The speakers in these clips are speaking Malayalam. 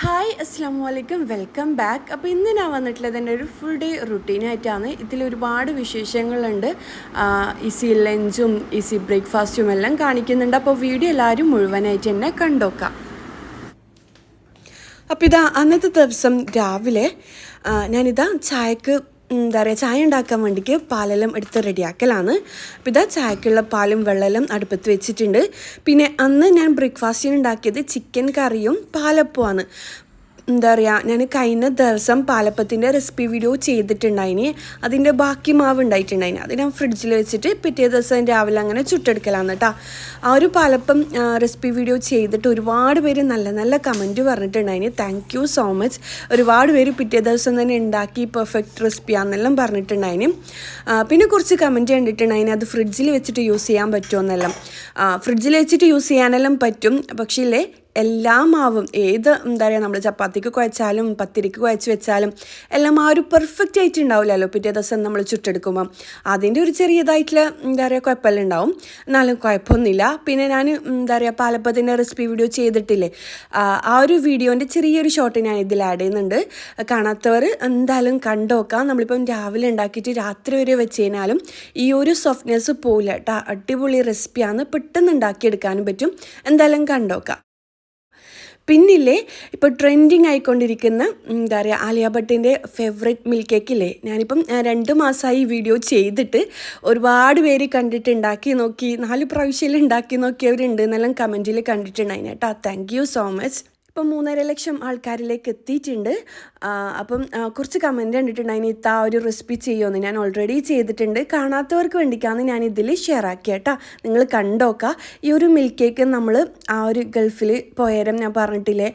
ഹായ് അസ്സാം വലൈക്കും വെൽക്കം ബാക്ക്. അപ്പോൾ ഇന്ന് ഞാൻ വന്നിട്ടുള്ളത് എൻ്റെ ഒരു ഫുൾ ഡേ റുട്ടീനായിട്ടാണ്. ഇതിലൊരുപാട് വിശേഷങ്ങളുണ്ട്. ഈസി ലഞ്ചും ഈസി ബ്രേക്ക്ഫാസ്റ്റും എല്ലാം കാണിക്കുന്നുണ്ട്. അപ്പോൾ വീഡിയോ എല്ലാവരും മുഴുവനായിട്ട് തന്നെ കണ്ടോക്കാം. അപ്പോൾ ഇതാ അന്നത്തെ ദിവസം രാവിലെ ഞാനിതാ ചായക്ക് ചായ ഉണ്ടാക്കാൻ വേണ്ടിക്ക് പാലെല്ലാം എടുത്ത് റെഡിയാക്കലാണ്. അപ്പോൾ ഇതാ ചായക്കുള്ള പാലും വെള്ളമെല്ലാം അടുപ്പത്ത് വെച്ചിട്ടുണ്ട്. പിന്നെ അന്ന് ഞാൻ ബ്രേക്ക്ഫാസ്റ്റിന് ഉണ്ടാക്കിയത് ചിക്കൻ കറിയും പാലപ്പവുമാണ്. ഞാൻ കഴിഞ്ഞ ദിവസം പാലപ്പത്തിൻ്റെ റെസിപ്പി വീഡിയോ ചെയ്തിട്ടുണ്ടായിന്. അതിൻ്റെ ബാക്കി മാവ് ഉണ്ടായിട്ടുണ്ടായിന്. അത് ഞാൻ ഫ്രിഡ്ജിൽ വെച്ചിട്ട് പിറ്റേ ദിവസം രാവിലെ അങ്ങനെ ചുട്ടെടുക്കലാണ് കേട്ടോ. ആ ഒരു പാലപ്പം റെസിപ്പി വീഡിയോ ചെയ്തിട്ട് ഒരുപാട് പേര് നല്ല നല്ല കമൻറ്റ് പറഞ്ഞിട്ടുണ്ടായിന്. Thank you so much. ഒരുപാട് പേര് പിറ്റേ ദിവസം തന്നെ ഉണ്ടാക്കി പെർഫെക്റ്റ് റെസിപ്പിയാണെന്നെല്ലാം പറഞ്ഞിട്ടുണ്ടായിന്. പിന്നെ കുറച്ച് കമൻറ്റ് കണ്ടിട്ടുണ്ടായിന് അത് ഫ്രിഡ്ജിൽ വെച്ചിട്ട് യൂസ് ചെയ്യാൻ പറ്റുമെന്നെല്ലാം. ഫ്രിഡ്ജിൽ വെച്ചിട്ട് യൂസ് ചെയ്യാനെല്ലാം പറ്റും. പക്ഷേ ഇല്ലേ എല്ലാ മാവും നമ്മൾ ചപ്പാത്തിക്ക് കുഴച്ചാലും പത്തിരിക്ക് കുഴച്ച് വെച്ചാലും എല്ലാം ആ ഒരു പെർഫെക്റ്റ് ആയിട്ട് ഉണ്ടാവില്ലല്ലോ പിറ്റേ ദിവസം നമ്മൾ ചുട്ടെടുക്കുമ്പം. അതിൻ്റെ ഒരു ചെറിയതായിട്ടുള്ള കുഴപ്പമെല്ലാം ഉണ്ടാവും. എന്നാലും കുഴപ്പമൊന്നുമില്ല. പിന്നെ ഞാൻ പാലപ്പത്തിൻ്റെ റെസിപ്പി വീഡിയോ ചെയ്തിട്ടില്ലേ, ആ ഒരു വീഡിയോൻ്റെ ചെറിയൊരു ഷോട്ട് ഞാൻ ഇതിൽ ആഡ് ചെയ്യുന്നുണ്ട്. കാണാത്തവർ എന്തായാലും കണ്ടോക്കാം. നമ്മളിപ്പം രാവിലെ ഉണ്ടാക്കിയിട്ട് രാത്രി വരെ വെച്ച് കഴിഞ്ഞാലും ഈ ഒരു സോഫ്റ്റ്നെസ് പോവില്ല കേട്ടോ. അടിപൊളി റെസിപ്പിയാണ്, പെട്ടെന്ന് ഉണ്ടാക്കിയെടുക്കാനും പറ്റും. എന്തായാലും കണ്ടോക്കാം. പിന്നില്ലേ ഇപ്പോൾ ട്രെൻഡിങ് ആയിക്കൊണ്ടിരിക്കുന്ന ആലിയ ഭട്ടിൻ്റെ ഫേവറേറ്റ് മിൽക്ക് കേക്കില്ലേ, ഞാനിപ്പം 2 മാസമായി വീഡിയോ ചെയ്തിട്ട് ഒരുപാട് പേര് കണ്ടിട്ട് ഉണ്ടാക്കി നോക്കി 4 പ്രാവശ്യം ഉണ്ടാക്കി നോക്കിയവരുണ്ട് എന്നെല്ലാം കമൻറ്റിൽ കണ്ടിട്ടുണ്ടായിന് കേട്ടോ. Thank you so much. ഇപ്പം 3.5 ലക്ഷം ആൾക്കാരിലേക്ക് എത്തിയിട്ടുണ്ട്. അപ്പം കുറച്ച് കമൻറ്റ് കണ്ടിട്ടുണ്ടായിന് ഇത്ത ഒരു റെസിപ്പി ചെയ്യുമെന്ന്. ഞാൻ ഓൾറെഡി ചെയ്തിട്ടുണ്ട്. കാണാത്തവർക്ക് വേണ്ടിക്കാണ് ഞാൻ ഇതിൽ ഷെയർ ആക്കിയ കേട്ടോ. നിങ്ങൾ കണ്ടോക്കുക. ഈ ഒരു മിൽക്ക് കേക്ക് നമ്മൾ ആ ഒരു ഗൾഫിൽ പോയേരം ഞാൻ പറഞ്ഞിട്ടില്ലേ,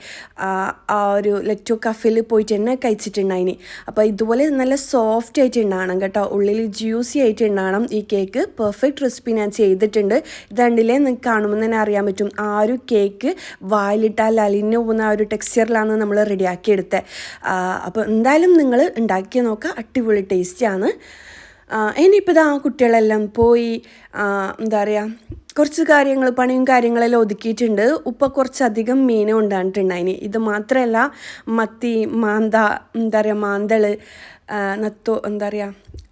ആ ഒരു ലെറ്റോ കഫേയിൽ പോയിട്ട് തന്നെ കഴിച്ചിട്ടുണ്ടായിന്. അപ്പോൾ ഇതുപോലെ നല്ല സോഫ്റ്റ് ആയിട്ട് ഉണ്ടാകണം കേട്ടോ, ഉള്ളിൽ ജ്യൂസി ആയിട്ട് ഉണ്ടാകണം ഈ കേക്ക്. പെർഫെക്റ്റ് റെസിപ്പി ഞാൻ ചെയ്തിട്ടുണ്ട്. ഇതണ്ടില്ലേ നിങ്ങൾക്ക് കാണുമ്പോൾ തന്നെ അറിയാൻ പറ്റും. ആ ഒരു കേക്ക് വായിലിട്ടാൽ അലിഞ്ഞു പോകുന്ന ആ ഒരു ടെക്സ്ചറിലാണ് നമ്മൾ റെഡിയാക്കി എടുത്തത്. അപ്പോൾ എന്തായാലും നിങ്ങൾ ഉണ്ടാക്കി നോക്കുക, അടിപൊളി ടേസ്റ്റിയാണ്. ഇനിയിപ്പോൾ ഇതാ കുട്ടികളെല്ലാം പോയി കുറച്ച് പണിയും കാര്യങ്ങളെല്ലാം ഒതുക്കിയിട്ടുണ്ട്. ഉപ്പ കുറച്ചധികം മീനും ഉണ്ടായിട്ടുണ്ടായിന്. ഇത് മാത്രമല്ല മത്തി, മാന്ത, മാന്തൾ, നത്തോ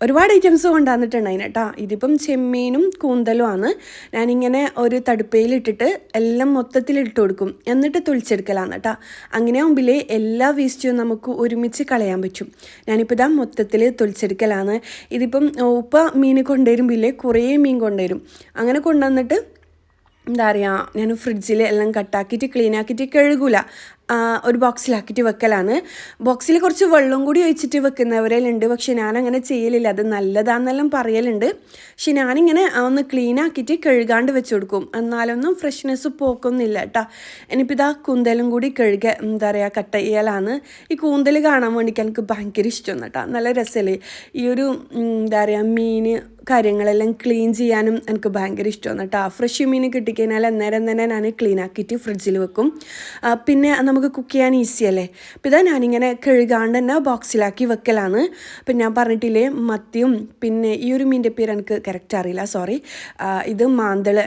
ഒരുപാട് ഐറ്റംസ് കൊണ്ടുവന്നിട്ടുണ്ടായിന് കേട്ടോ. ഇതിപ്പം ചെമ്മീനും കൂന്തലുമാണ്. ഞാനിങ്ങനെ ഒരു തടുപ്പയിലിട്ടിട്ട് എല്ലാം മൊത്തത്തിൽ ഇട്ട് കൊടുക്കും, എന്നിട്ട് തുളിച്ചെടുക്കലാണ് കേട്ടോ. അങ്ങനെ ആകുമ്പോൾ എല്ലാ വേസ്റ്റും നമുക്ക് ഒരുമിച്ച് കളയാൻ പറ്റും. ഞാനിപ്പോൾ ഇതാ മൊത്തത്തിൽ തുളിച്ചെടുക്കലാണ്. ഇതിപ്പം ഉപ്പ മീൻ കൊണ്ടുവരുമ്പോൾ കുറേ മീൻ കൊണ്ടുവരും. അങ്ങനെ കൊണ്ടുവന്നിട്ട് ഞാൻ ഫ്രിഡ്ജിൽ എല്ലാം കട്ടാക്കിയിട്ട് ക്ലീനാക്കിയിട്ട് കഴുകൂല, ഒരു ബോക്സിലാക്കിയിട്ട് വെക്കലാണ്. ബോക്സിൽ കുറച്ച് വെള്ളം കൂടി ഒഴിച്ചിട്ട് വെക്കുന്നവരെല്ലാം, പക്ഷെ ഞാനങ്ങനെ ചെയ്യലില്ല. അത് നല്ലതാണെന്നെല്ലാം പറയലുണ്ട്. പക്ഷെ ഞാനിങ്ങനെ ഒന്ന് ക്ലീനാക്കിയിട്ട് കഴുകാണ്ട് വെച്ച് കൊടുക്കും. എന്നാലൊന്നും ഫ്രഷ്നെസ് പോക്കൊന്നുമില്ല കേട്ടോ. ഇനിയിപ്പോൾ ഇതാ കൂന്തലും കൂടി കട്ട് ചെയ്യലാണ്. ഈ കൂന്തൽ കാണാൻ വേണ്ടിയിട്ട് എനിക്ക് ഭയങ്കര ഇഷ്ടമാണ് കേട്ടോ. നല്ല രസമല്ലേ ഈ ഒരു മീൻ കാര്യങ്ങളെല്ലാം ക്ലീൻ ചെയ്യാനും എനിക്ക് ഭയങ്കര ഇഷ്ടമാണ് കേട്ടോ. ഫ്രഷ് മീൻ കിട്ടിക്കഴിഞ്ഞാൽ അന്നേരം തന്നെ ഞാൻ ക്ലീൻ ആക്കിയിട്ട് ഫ്രിഡ്ജിൽ വെക്കും. പിന്നെ നമുക്ക് കുക്ക് ചെയ്യാൻ ഈസി അല്ലേ. അപ്പോൾ ഇതാ ഞാനിങ്ങനെ കഴുകാണ്ട് തന്നെ ബോക്സിലാക്കി വെക്കലാണ്. അപ്പം ഞാൻ പറഞ്ഞിട്ടില്ലേ മത്തിയും പിന്നെ ഈ ഒരു മീൻ്റെ പേര് എനിക്ക് കറക്റ്റ് അറിയില്ല, സോറി. ഇത് മാന്തൾ,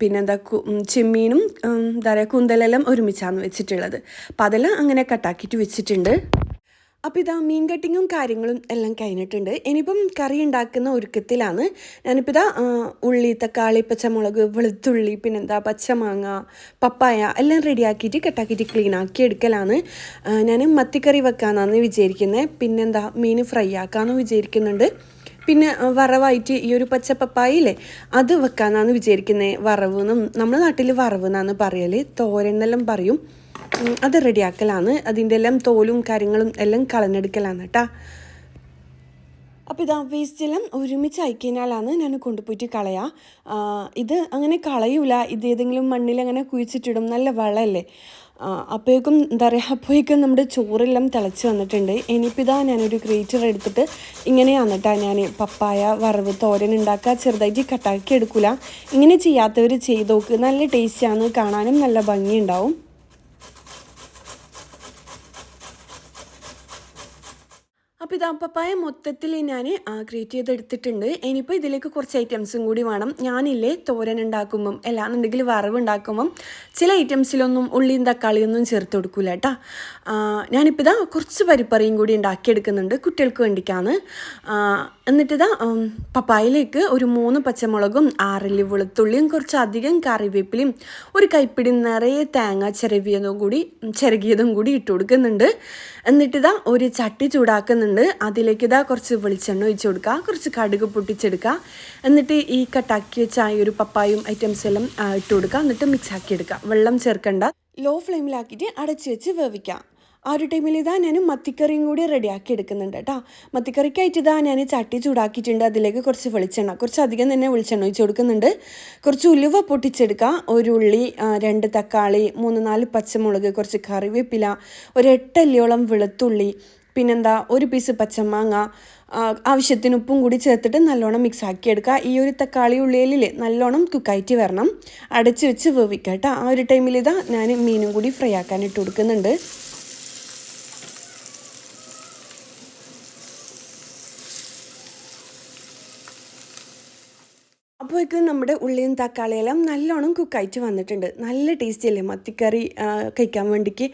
പിന്നെന്താ ചെമ്മീനും കൂന്തലെല്ലാം ഒരുമിച്ചാണ് വെച്ചിട്ടുള്ളത്. അപ്പോൾ അതെല്ലാം അങ്ങനെ കട്ടാക്കിയിട്ട് വെച്ചിട്ടുണ്ട്. അപ്പോൾ ഇതാ മീൻ കട്ടിങ്ങും കാര്യങ്ങളും എല്ലാം കഴിഞ്ഞിട്ടുണ്ട്. ഇനിയിപ്പം കറി ഉണ്ടാക്കുന്ന ഒരുക്കത്തിലാണ്. ഞാനിപ്പോൾ ഇതാ ഉള്ളി, തക്കാളി, പച്ചമുളക്, വെളുത്തുള്ളി, പിന്നെന്താ പച്ചമാങ്ങ, പപ്പായ എല്ലാം റെഡിയാക്കിയിട്ട് കട്ടാക്കിയിട്ട് ക്ലീൻ ആക്കി എടുക്കലാണ്. ഞാൻ മത്തിക്കറി വെക്കാമെന്നാണ് വിചാരിക്കുന്നത്. പിന്നെന്താ മീൻ ഫ്രൈ ആക്കാമെന്ന് വിചാരിക്കുന്നുണ്ട്. പിന്നെ വറവായിട്ട് ഈ ഒരു പച്ച പപ്പായില്ലേ അത് വെക്കാമെന്നാണ് വിചാരിക്കുന്നത്. വറവെന്നും നമ്മുടെ നാട്ടിൽ വറവെന്നാണ് പറയൽ, തോരനെല്ലാം പറയും. അത് റെഡിയാക്കലാണ്. അതിൻ്റെ എല്ലാം തോലും കാര്യങ്ങളും എല്ലാം കളഞ്ഞെടുക്കലാണ് കേട്ടോ. അപ്പോൾ ഇതാ വേസ്റ്റെല്ലാം ഒരുമിച്ച് അയക്കഴിഞ്ഞാലാണ് ഞാൻ കൊണ്ടുപോയിട്ട് കളയുക. ഇത് അങ്ങനെ കളയൂല, ഇത് ഏതെങ്കിലും മണ്ണിൽ അങ്ങനെ കുഴിച്ചിട്ടിടും. നല്ല വളമല്ലേ. അപ്പോഴേക്കും നമ്മുടെ ചോറെല്ലാം തിളച്ച് വന്നിട്ടുണ്ട്. ഇനിയിപ്പോൾ ഇതാ ഞാനൊരു ഗ്രേറ്റർ എടുത്തിട്ട് ഇങ്ങനെയാണ് കേട്ടോ ഞാൻ പപ്പായ വറവ് തോരൻ ഉണ്ടാക്കുക. ചെറുതായിട്ട് കട്ടാക്കി എടുക്കില്ല. ഇങ്ങനെ ചെയ്യാത്തവർ ചെയ്ത് നോക്ക്, നല്ല ടേസ്റ്റാണ്, കാണാനും നല്ല ഭംഗിയുണ്ടാവും. അപ്പോൾ ഇതാ പപ്പായ മൊത്തത്തിൽ ഞാൻ ക്രിയേറ്റ് ചെയ്തെടുത്തിട്ടുണ്ട്. ഇനിയിപ്പോൾ ഇതിലേക്ക് കുറച്ച് ഐറ്റംസും കൂടി വേണം. ഞാനില്ലേ തോരൻ ഉണ്ടാക്കുമ്പം അല്ലാന്നുണ്ടെങ്കിൽ വറവ് ഉണ്ടാക്കുമ്പം ചില ഐറ്റംസിലൊന്നും ഉള്ളിയും തക്കാളിയൊന്നും ചേർത്ത് കൊടുക്കില്ല കേട്ടോ. ഞാനിപ്പോൾ ഇതാ കുറച്ച് പരിപ്പറിയും കൂടി ഉണ്ടാക്കിയെടുക്കുന്നുണ്ട് കുട്ടികൾക്ക് വേണ്ടിയിട്ടാണ്. എന്നിട്ടിതാ പപ്പായയിലേക്ക് ഒരു 3 പച്ചമുളകും 6 അല്ലി വെളുത്തുള്ളിയും കുറച്ചധികം കറിവേപ്പിലയും ഒരു കൈപ്പിടി നിറയെ തേങ്ങ ചിരകിയതും കൂടി ഇട്ട് കൊടുക്കുന്നുണ്ട്. എന്നിട്ടിതാ ഒരു ചട്ടി ചൂടാക്കുന്നുണ്ട്. അതിലേക്ക് ഇതാ കുറച്ച് വെളിച്ചെണ്ണ ഒഴിച്ച് കൊടുക്കുക, കുറച്ച് കടുക് പൊട്ടിച്ചെടുക്കുക. എന്നിട്ട് ഈ കട്ടാക്കി വെച്ച ഒരു പപ്പായും ഐറ്റംസ് എല്ലാം ഇട്ട് കൊടുക്കുക. എന്നിട്ട് മിക്സ് ആക്കി എടുക്കുക. വെള്ളം ചേർക്കണ്ട. ലോ ഫ്ലെയിമിലാക്കിയിട്ട് അടച്ച് വെച്ച് വേവിക്കുക. ആ ഒരു ടൈമിൽ ഇതാ ഞാൻ മത്തിക്കറിയും കൂടി റെഡിയാക്കി എടുക്കുന്നുണ്ട് കേട്ടോ. മത്തിക്കറിക്കായിട്ട് ഇതാ ഞാൻ ചട്ടി ചൂടാക്കിയിട്ടുണ്ട്. അതിലേക്ക് കുറച്ച് വെളിച്ചെണ്ണ, കുറച്ചധികം തന്നെ വെളിച്ചെണ്ണ ഒഴിച്ച് കൊടുക്കുന്നുണ്ട്. കുറച്ച് ഉലുവ പൊട്ടിച്ചെടുക്കുക, ഒരു ഉള്ളി, 2 തക്കാളി, 3-4 പച്ചമുളക്, കുറച്ച് കറിവേപ്പില, ഒരു 8 അല്ലിയോളം വെളുത്തുള്ളി, പിന്നെന്താ ഒരു പീസ് പച്ചമാങ്ങ, ആവശ്യത്തിന് ഉപ്പും കൂടി ചേർത്തിട്ട് നല്ലോണം മിക്സ് ആക്കി എടുക്കുക. ഈ ഒരു തക്കാളി ഉള്ളിയിലെ നല്ലോണം കുക്കായിട്ട് വരണം. അടച്ച് വെച്ച് വേവിക്കുക കേട്ടോ. ആ ഒരു ടൈമിൽ ഇതാ ഞാൻ മീനും കൂടി ഫ്രൈ ആക്കാൻ ഇട്ട് കൊടുക്കുന്നുണ്ട്. അപ്പോഴേക്കും നമ്മുടെ ഉള്ളിയും തക്കാളിയെല്ലാം നല്ലോണം കുക്കായിട്ട് വന്നിട്ടുണ്ട്. നല്ല ടേസ്റ്റി അല്ലേ മത്തിക്കറി കഴിക്കാൻ വേണ്ടിക്ക്.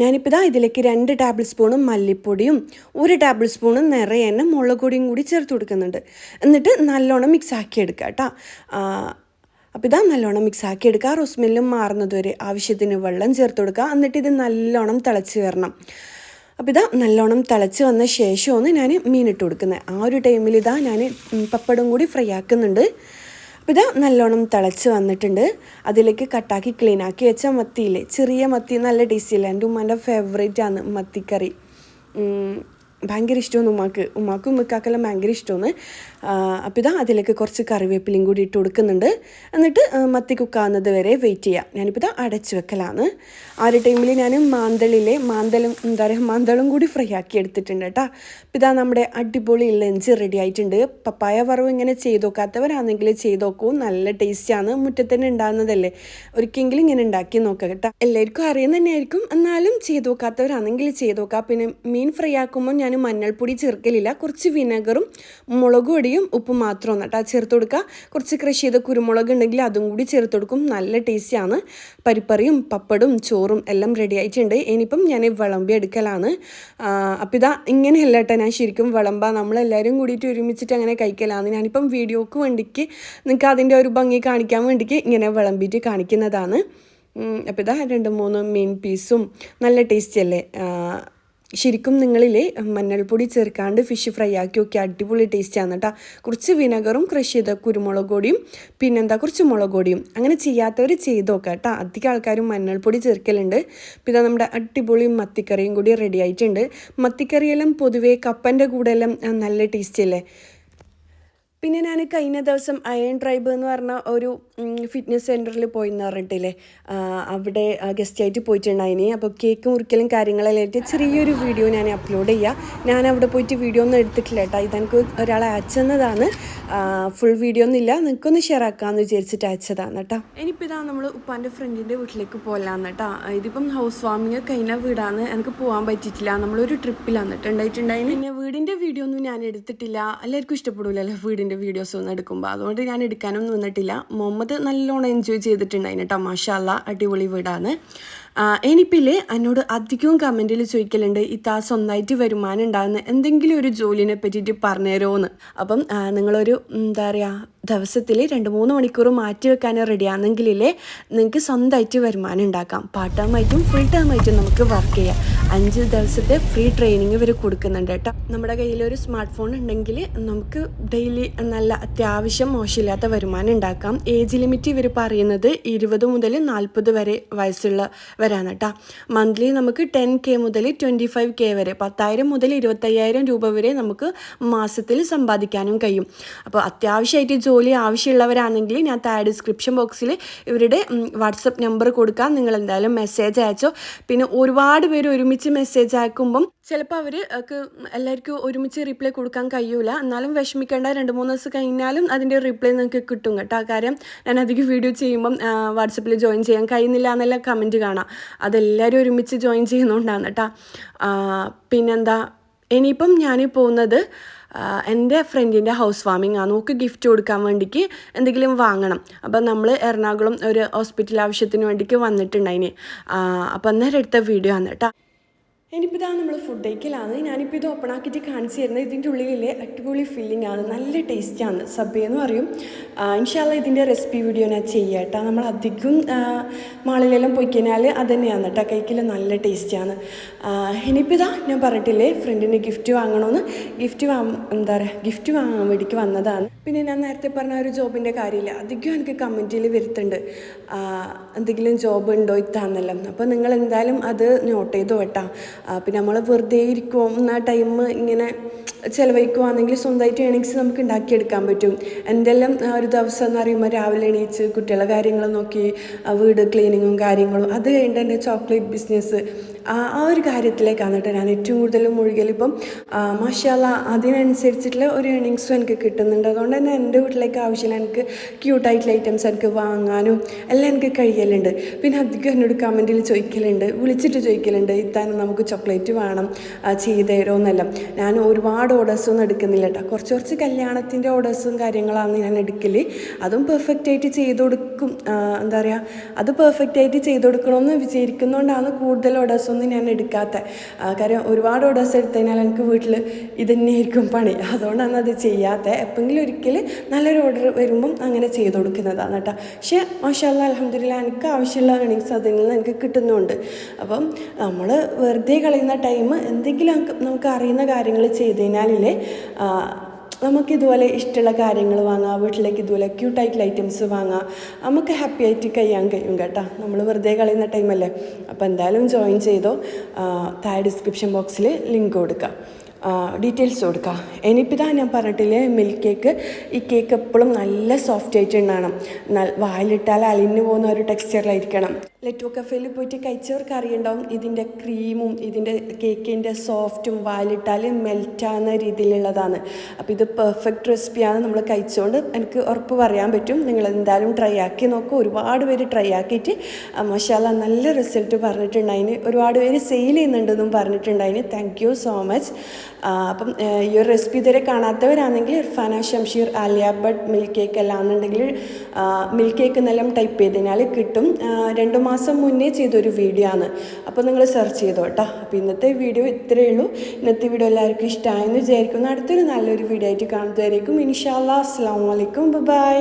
ഞാനിപ്പോൾ ഇതാ ഇതിലേക്ക് 2 ടേബിൾ സ്പൂണും മല്ലിപ്പൊടിയും 1 ടേബിൾ സ്പൂണും നിറയെ തന്നെ മുളക് പൊടിയും കൂടി ചേർത്ത് കൊടുക്കുന്നുണ്ട്. എന്നിട്ട് നല്ലോണം മിക്സ് ആക്കി എടുക്കുക കേട്ടോ. അപ്പോൾ ഇതാ നല്ലോണം മിക്സ് ആക്കി എടുക്കുക. റോസ്മെല്ലും മാറുന്നത് വരെ ആവശ്യത്തിന് വെള്ളം ചേർത്ത് കൊടുക്കുക. എന്നിട്ട് ഇത് നല്ലോണം തിളച്ച് വരണം. അപ്പോൾ ഇതാ നല്ലോണം തിളച്ച് വന്ന ശേഷമാണ് ഞാൻ മീനിട്ട് കൊടുക്കുന്നത്. ആ ഒരു ടൈമിൽ ഇതാ ഞാൻ പപ്പടം കൂടി ഫ്രൈ ആക്കുന്നുണ്ട്. അപ്പോൾ ഇതാ നല്ലോണം തിളച്ച് വന്നിട്ടുണ്ട്. അതിലേക്ക് കട്ടാക്കി ക്ലീനാക്കി വെച്ച മത്തിയില്ലേ, ചെറിയ മത്തി, നല്ല ടേസ്റ്റിയില്ല. എൻ്റെ ഉമ്മാൻ്റെ ഫേവറേറ്റാണ് മത്തിക്കറി. ഭയങ്കര ഇഷ്ടമാണ് ഉമ്മാക്കും ഉമ്മക്കാക്കെല്ലാം ഭയങ്കര ഇഷ്ടമാണ്. അപ്പോൾ ഇതാ അതിലേക്ക് കുറച്ച് കറിവേപ്പിലയും കൂടി ഇട്ട് കൊടുക്കുന്നുണ്ട്. എന്നിട്ട് മത്തി കുക്കാവുന്നത് വരെ വെയിറ്റ് ചെയ്യുക. ഞാനിപ്പോൾ ഇതാ അടച്ച് വെക്കലാണ്. ആ ഒരു ടൈമിൽ ഞാൻ മാന്തളും കൂടി ഫ്രൈ ആക്കി എടുത്തിട്ടുണ്ട് കേട്ടോ. അപ്പോൾ ഇതാ നമ്മുടെ അടിപൊളി ലഞ്ച് റെഡി ആയിട്ടുണ്ട്. പപ്പായ വറവ് ഇങ്ങനെ ചെയ്ത് നോക്കാത്തവരാണെങ്കിൽ ചെയ്ത് നോക്കൂ, നല്ല ടേസ്റ്റാണ്. മുറ്റത്തന്നെ ഉണ്ടാകുന്നതല്ലേ, ഒരിക്കലെങ്കിലും ഇങ്ങനെ ഉണ്ടാക്കി നോക്കുക കേട്ടോ. എല്ലാവർക്കും അറിയുന്ന തന്നെയായിരിക്കും, എന്നാലും ചെയ്ത് നോക്കാത്തവരാണെങ്കിൽ ചെയ്ത് നോക്കുക. പിന്നെ മീൻ ഫ്രൈ ആക്കുമ്പോൾ ഞാൻ മഞ്ഞൾപ്പൊടി ചേർക്കലില്ല. കുറച്ച് വിനെഗറും മുളക് പൊടിയും ഉപ്പും മാത്രമാണ് കേട്ടോ ചേർത്ത് കൊടുക്കുക. കുറച്ച് ക്രഷ് ചെയ്ത കുരുമുളക് ഉണ്ടെങ്കിൽ അതും കൂടി ചേർത്ത് കൊടുക്കും. നല്ല ടേസ്റ്റിയാണ്. പരിപ്പറിയും പപ്പടും ചോറും എല്ലാം റെഡി ആയിട്ടുണ്ട്. ഇനിയിപ്പം ഞാൻ വിളമ്പി എടുക്കലാണ്. അപ്പം ഇതാ ഇങ്ങനെയല്ല കേട്ടോ ഞാൻ ശരിക്കും വിളമ്പാ, നമ്മളെല്ലാവരും കൂടിയിട്ട് ഒരുമിച്ചിട്ട് അങ്ങനെ കഴിക്കലാണ്. ഞാനിപ്പം വീഡിയോക്ക് വേണ്ടിക്ക് നിങ്ങൾക്ക് അതിൻ്റെ ഒരു ഭംഗി കാണിക്കാൻ വേണ്ടിക്ക് ഇങ്ങനെ വിളമ്പിയിട്ട് കാണിക്കുന്നതാണ്. അപ്പോൾ ഇതാ 2-3 മീൻ പീസും നല്ല ടേസ്റ്റി അല്ലേ. ശരിക്കും നിങ്ങളിലെ മഞ്ഞൾപ്പൊടി ചേർക്കാണ്ട് ഫിഷ് ഫ്രൈ ആക്കി നോക്കി, അടിപൊളി ടേസ്റ്റാണ് കേട്ടോ. കുറച്ച് വിനെഗറും ക്രഷ് ചെയ്ത കുരുമുളക് പൊടിയും പിന്നെന്താ കുറച്ച് മുളക് പൊടിയും, അങ്ങനെ ചെയ്യാത്തവർ ചെയ്ത് നോക്കാം കേട്ടോ. അധികം ആൾക്കാരും മഞ്ഞൾപ്പൊടി ചേർക്കലുണ്ട്. പിന്നെ നമ്മുടെ അടിപൊളി മത്തിക്കറിയും കൂടി റെഡി ആയിട്ടുണ്ട്. മത്തിക്കറിയെല്ലാം പൊതുവേ കപ്പൻ്റെ കൂടെ എല്ലാം നല്ല ടേസ്റ്റ് അല്ലേ. പിന്നെ ഞാൻ കഴിഞ്ഞ ദിവസം അയൺ ട്രൈബ് എന്ന് പറഞ്ഞ ഒരു ഫിറ്റ്നസ് സെൻറ്ററിൽ പോയി എന്ന് പറഞ്ഞിട്ടില്ലേ, അവിടെ ഗസ്റ്റായിട്ട് പോയിട്ടുണ്ടായിനി. അപ്പോൾ കേക്ക് മുറിക്കലും കാര്യങ്ങളെല്ലാം ആയിട്ട് ചെറിയൊരു വീഡിയോ ഞാൻ അപ്ലോഡ് ചെയ്യാം. ഞാൻ അവിടെ പോയിട്ട് വീഡിയോ ഒന്നും എടുത്തിട്ടില്ല കേട്ടോ. ഇതെനിക്ക് ഒരാളെ അയച്ചതാണ്. ഫുൾ വീഡിയോ ഒന്നും ഇല്ല, നിങ്ങൾക്കൊന്ന് ഷെയർ ആക്കാമെന്ന് വിചാരിച്ചിട്ട് അയച്ചതാണ് കേട്ടോ. ഇനിയിപ്പോൾ ഇതാ നമ്മൾ ഉപ്പാൻ്റെ ഫ്രണ്ടിൻ്റെ വീട്ടിലേക്ക് പോകലാന്ന് കേട്ടോ. ഇതിപ്പം ഹൗസ് വാമിങ് കഴിഞ്ഞ വീടാണ്, എനിക്ക് പോകാൻ പറ്റിയിട്ടില്ല. നമ്മളൊരു ട്രിപ്പിലാണ് ഉണ്ടായിട്ടുണ്ടായിന്. പിന്നെ വീടിൻ്റെ വീഡിയോ ഒന്നും ഞാൻ എടുത്തിട്ടില്ല, എല്ലാവർക്കും ഇഷ്ടപ്പെടില്ലല്ലോ വീടിൻ്റെ വീഡിയോസ് ഒന്നും എടുക്കുമ്പോൾ, അതുകൊണ്ട് ഞാൻ എടുക്കാനൊന്നും നിന്നിട്ടില്ല. മുഹമ്മദ് നല്ലോണം എൻജോയ് ചെയ്തിട്ടുണ്ടായിന് കേട്ടോ. മാഷാ അല്ലാ, അടിപൊളി വീടാണ്. എനിപ്പില്ലേ എന്നോട് അധികവും കമൻറ്റിൽ ചോദിക്കലുണ്ട്, ഇതാ സ്വന്തമായിട്ട് വരുമാനം ഉണ്ടാകുന്ന എന്തെങ്കിലും ഒരു ജോലിനെ പറ്റിയിട്ട് പറഞ്ഞുതരുമോയെന്ന്. അപ്പം നിങ്ങളൊരു എന്താ പറയുക ദിവസത്തിൽ 2-3 മണിക്കൂർ മാറ്റി വെക്കാൻ റെഡിയാണെങ്കിലേ നിങ്ങൾക്ക് സ്വന്തമായിട്ട് വരുമാനം ഉണ്ടാക്കാം. പാർട്ട് ടൈമായിട്ടും ഫുൾ ടൈമായിട്ടും നമുക്ക് വർക്ക് ചെയ്യാം. 5 ദിവസത്തെ ഫ്രീ ട്രെയിനിങ് ഇവർ കൊടുക്കുന്നുണ്ട് കേട്ടോ. നമ്മുടെ കയ്യിലൊരു സ്മാർട്ട് ഫോൺ ഉണ്ടെങ്കിൽ നമുക്ക് ഡെയിലി നല്ല അത്യാവശ്യം മോശമില്ലാത്ത വരുമാനം ഉണ്ടാക്കാം. ഏജ് ലിമിറ്റ് ഇവർ പറയുന്നത് 20 മുതൽ 40 വരെ വരാണ് കേട്ടോ. മന്ത്ലി നമുക്ക് 10K മുതൽ 25K വരെ, 10,000 മുതൽ 25,000 രൂപ വരെ നമുക്ക് മാസത്തിൽ സമ്പാദിക്കാനും കഴിയും. അപ്പോൾ അത്യാവശ്യമായിട്ട് ജോലി ആവശ്യമുള്ളവരാണെങ്കിൽ ഞാൻ താഴെ ഡിസ്ക്രിപ്ഷൻ ബോക്സിൽ ഇവരുടെ വാട്സപ്പ് നമ്പർ കൊടുക്കാം. നിങ്ങൾ എന്തായാലും മെസ്സേജ് അയച്ചോ. പിന്നെ ഒരുപാട് പേര് ഒരുമിച്ച് മെസ്സേജ് അയക്കുമ്പം ചിലപ്പോൾ അവർക്ക് എല്ലാവർക്കും ഒരുമിച്ച് റിപ്ലൈ കൊടുക്കാൻ കഴിയൂല. എന്നാലും വിഷമിക്കേണ്ട, 2-3 ദിവസം കഴിഞ്ഞാലും അതിൻ്റെ റിപ്ലൈ നിങ്ങൾക്ക് കിട്ടും കേട്ടോ. കാര്യം ഞാൻ അധികം വീഡിയോ ചെയ്യുമ്പം വാട്സപ്പിൽ ജോയിൻ ചെയ്യാൻ കഴിയുന്നില്ല എന്നെല്ലാം കമൻറ്റ് കാണാം. അതെല്ലാവരും ഒരുമിച്ച് ജോയിൻ ചെയ്യുന്നതുകൊണ്ടാണ് കേട്ടോ. പിന്നെന്താ, ഇനിയിപ്പം ഞാൻ പോകുന്നത് എൻ്റെ ഫ്രണ്ടിൻ്റെ ഹൗസ് വാമിംഗ് ആണ്. നമുക്ക് ഗിഫ്റ്റ് കൊടുക്കാൻ വേണ്ടിക്ക് എന്തെങ്കിലും വാങ്ങണം. അപ്പം നമ്മൾ എറണാകുളം ഒരു ഹോസ്പിറ്റൽ ആവശ്യത്തിന് വേണ്ടിക്ക് വന്നിട്ടുണ്ടായിന്. അപ്പം അന്നേരം എടുത്ത വീഡിയോ ആണ് കേട്ടോ. ഇനിയിപ്പോൾ ഇതാണ് നമ്മൾ ഫുഡ് കഴിക്കലാണ്. ഞാനിപ്പോൾ ഇത് ഓപ്പൺ ആക്കിയിട്ട് കാണിച്ചു തരുന്നത്. ഇതിൻ്റെ ഉള്ളിലെ അടിപൊളി ഫില്ലിംഗ് ആണ്, നല്ല ടേസ്റ്റാണ്. സബ്വേ എന്ന് പറയും. ഇൻഷാല്ല ഇതിൻ്റെ റെസിപ്പി വീഡിയോ ഞാൻ ചെയ്യാം കേട്ടോ. നമ്മൾ അധികം മാളിലെല്ലാം പോയി കഴിഞ്ഞാൽ അത് തന്നെയാണ് കേട്ടോ കഴിക്കൽ, നല്ല ടേസ്റ്റാണ്. ഇനിയിപ്പോൾ ഇതാ ഞാൻ പറഞ്ഞിട്ടില്ലേ ഫ്രണ്ടിന് ഗിഫ്റ്റ് വാങ്ങണമെന്ന്. ഗിഫ്റ്റ് വാങ്ങാൻ വേണ്ടിക്ക് വന്നതാണ്. പിന്നെ ഞാൻ നേരത്തെ പറഞ്ഞ ഒരു ജോബിൻ്റെ കാര്യമില്ല, അധികം എനിക്ക് കമൻറ്റിൽ വരുത്തുന്നുണ്ട് എന്തെങ്കിലും ജോബ് ഉണ്ടോ ഇത്താന്നെല്ലാം. അപ്പോൾ നിങ്ങൾ എന്തായാലും അത് നോട്ട് ചെയ്തു കേട്ടോ. പിന്നെ നമ്മൾ വെറുതെ ഇരിക്കുമ്പോൾ ടൈം ഇങ്ങനെ ചിലവഴിക്കുവാണെങ്കിൽ സ്വന്തമായിട്ട് ഏണിങ്സ് നമുക്ക് ഉണ്ടാക്കിയെടുക്കാൻ പറ്റും. എന്തെല്ലാം ഒരു ദിവസം എന്ന് പറയുമ്പോൾ രാവിലെ എണീച്ച് കുട്ടികളുടെ കാര്യങ്ങൾ നോക്കി വീട് ക്ലീനിങ്ങും കാര്യങ്ങളും, അത് കഴിഞ്ഞിട്ട് എൻ്റെ ചോക്ലേറ്റ് ബിസിനസ്, ആ ഒരു കാര്യത്തിലേക്കാണ് കേട്ടോ ഞാൻ ഏറ്റവും കൂടുതൽ മുഴുകലിപ്പം. മാഷാഅല്ലാ അതിനനുസരിച്ചിട്ടുള്ള ഒരു ഏണിങ്സും എനിക്ക് കിട്ടുന്നുണ്ട്. അതുകൊണ്ട് തന്നെ എൻ്റെ വീട്ടിലേക്ക് ആവശ്യമില്ല എനിക്ക് ക്യൂട്ടായിട്ടുള്ള ഐറ്റംസ് എനിക്ക് വാങ്ങാനും എല്ലാം എനിക്ക് കഴിയലുണ്ട്. പിന്നെ അധികം എന്നോട് കമൻറ്റിൽ വിളിച്ചിട്ട് ചോദിക്കലുണ്ട് ഇത്താനും നമുക്ക് ചോക്ലേറ്റ് വേണം ചെയ്ത് തരുമോന്നെല്ലാം. ഞാൻ ഒരുപാട് ഓർഡേഴ്സൊന്നും എടുക്കുന്നില്ല കേട്ടോ. കുറച്ച് കല്യാണത്തിൻ്റെ ഓർഡേഴ്സും കാര്യങ്ങളാണ് ഞാൻ എടുക്കൽ. അതും പെർഫെക്റ്റായിട്ട് ചെയ്ത് കൊടുക്കും. എന്താ പറയുക, അത് പെർഫെക്റ്റായിട്ട് ചെയ്ത് കൊടുക്കണമെന്ന് വിചാരിക്കുന്നതുകൊണ്ടാണ് കൂടുതൽ ഓർഡേഴ്സൊന്നും ഞാൻ എടുക്കാത്ത. കാര്യം ഒരുപാട് ഓർഡേഴ്സ് എടുത്തു കഴിഞ്ഞാൽ എനിക്ക് വീട്ടിൽ ഇത് തന്നെയായിരിക്കും പണി. അതുകൊണ്ടാണ് അത് ചെയ്യാത്ത. എപ്പോഴെങ്കിലും ഒരിക്കൽ നല്ലൊരു ഓർഡർ വരുമ്പം അങ്ങനെ ചെയ്ത് കൊടുക്കുന്നതാണ് കേട്ടോ. പക്ഷേ മാഷാഅല്ലാ അൽഹംദുലില്ലാ എനിക്ക് ആവശ്യമുള്ള ഏണിങ്സ് അതിൽ നിന്ന് എനിക്ക് കിട്ടുന്നുണ്ട്. അപ്പം നമ്മൾ വെറുതെ കളയുന്ന ടൈം എന്തെങ്കിലും നമുക്ക് അറിയുന്ന കാര്യങ്ങൾ ചെയ്ത് കഴിഞ്ഞാലില്ലേ നമുക്കിതുപോലെ ഇഷ്ടമുള്ള കാര്യങ്ങൾ വാങ്ങാം, വീട്ടിലേക്ക് ഇതുപോലെ ക്യൂട്ടായിട്ടുള്ള ഐറ്റംസ് വാങ്ങാം, നമുക്ക് ഹാപ്പി ആയിട്ട് കഴിയാൻ കഴിയും കേട്ടോ. നമ്മൾ വെറുതെ കളയുന്ന ടൈമല്ലേ. അപ്പോൾ എന്തായാലും ജോയിൻ ചെയ്തോ. താഴെ ഡിസ്ക്രിപ്ഷൻ ബോക്സിൽ ലിങ്ക് കൊടുക്കാം, ഡീറ്റെയിൽസ് കൊടുക്കാം. ഇനിയിപ്പോൾ ഇതാ ഞാൻ പറഞ്ഞിട്ടില്ലേ മിൽക്ക് കേക്ക്. ഈ കേക്ക് എപ്പോഴും നല്ല സോഫ്റ്റ് ആയിട്ട് ഉണ്ടാകണം. വായിലിട്ടാൽ അലിഞ്ഞു പോകുന്ന ഒരു ടെക്സ്ചറിലായിരിക്കണം. ലെറ്റോ കഫേയിൽ പോയിട്ട് കഴിച്ചവർക്ക് അറിയുണ്ടാവും ഇതിൻ്റെ ക്രീമും ഇതിൻ്റെ കേക്കിൻ്റെ സോഫ്റ്റും വായിലിട്ടാൽ മെൽറ്റാകുന്ന രീതിയിലുള്ളതാണ്. അപ്പോൾ ഇത് പെർഫെക്റ്റ് റെസിപ്പിയാണ്. നമ്മൾ കഴിച്ചുകൊണ്ട് എനിക്ക് ഉറപ്പ് പറയാൻ പറ്റും. നിങ്ങൾ എന്തായാലും ട്രൈ ആക്കി നോക്കൂ. ഒരുപാട് പേര് ട്രൈ ആക്കിയിട്ട് മാഷാഅല്ലാ നല്ല റിസൾട്ട് പറഞ്ഞിട്ടുണ്ടായിന്. ഒരുപാട് പേര് സെയിൽ ചെയ്യുന്നുണ്ടെന്നും പറഞ്ഞിട്ടുണ്ടായിന്. Thank you so much. അപ്പം ഈ ഒരു റെസിപ്പി ഇതുവരെ കാണാത്തവരാണെങ്കിൽ ഇർഫാന ഷംഷീർ ആലിയ ഭട്ട് മിൽക്ക് കേക്ക് അല്ലാന്നുണ്ടെങ്കിൽ മിൽക്ക് കേക്ക് എന്നെല്ലാം ടൈപ്പ് ചെയ്ത് കഴിഞ്ഞാൽ കിട്ടും. 2 മാസം മുന്നേ ചെയ്തൊരു വീഡിയോ ആണ്. അപ്പോൾ നിങ്ങൾ സെർച്ച് ചെയ്തോ കേട്ടോ. അപ്പോൾ ഇന്നത്തെ വീഡിയോ ഇത്രയേ ഉള്ളൂ. ഇന്നത്തെ വീഡിയോ എല്ലാവർക്കും ഇഷ്ടമായെന്ന് വിചാരിക്കുന്നു. അടുത്തൊരു നല്ലൊരു വീഡിയോ ആയിട്ട് കാണുന്നതായിരിക്കും. ഇൻഷാ അല്ലാഹ്. അസ്സലാമു അലൈക്കും. ബൈ.